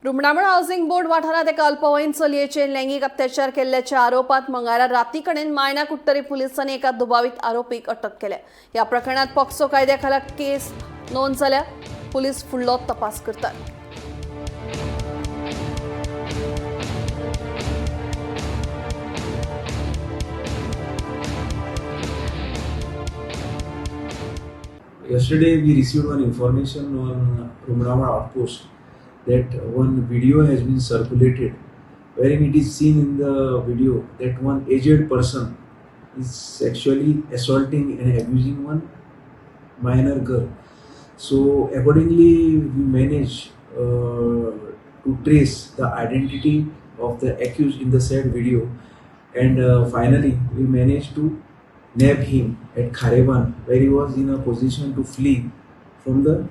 रुमणामळ housing board वाठारात एका अल्पवयीन चलयेचेर लैंगिक अत्याचार केल्ल्याच्या आरोपात मंगळारा राती कडेन मायना कुट्टरी पुलिसांनी एका दुबावित आरोपीक अटक केल्या। ह्या प्रकरणात पॉक्सो कायद्याखाला केस नोंद जाल्या। पुलीस फुडलो तपास करतात। Yesterday we received one information on Gomantak outpost that one video has been circulated wherein it is seen in the video that one aged person is sexually assaulting and abusing one minor girl. So accordingly we managed to trace the identity of the accused in the said video, and finally we managed to nab him at Kharevan, where he was in a position to flee from the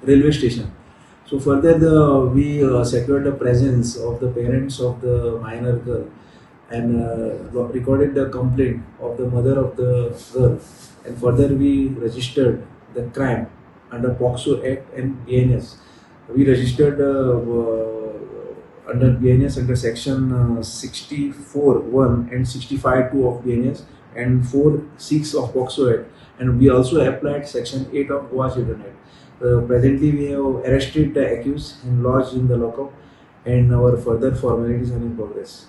railway station. So further we secured the presence of the parents of the minor girl and recorded the complaint of the mother of the girl, and further we registered the crime under POXO Act and BNS. We registered under BNS under section 64(1) and 65(2) of BNS and 4(6) of POXO Act, and we also applied section 8 of Goa Crime. Presently we have arrested the accused and lodged in the lockup, and our further formalities are in progress.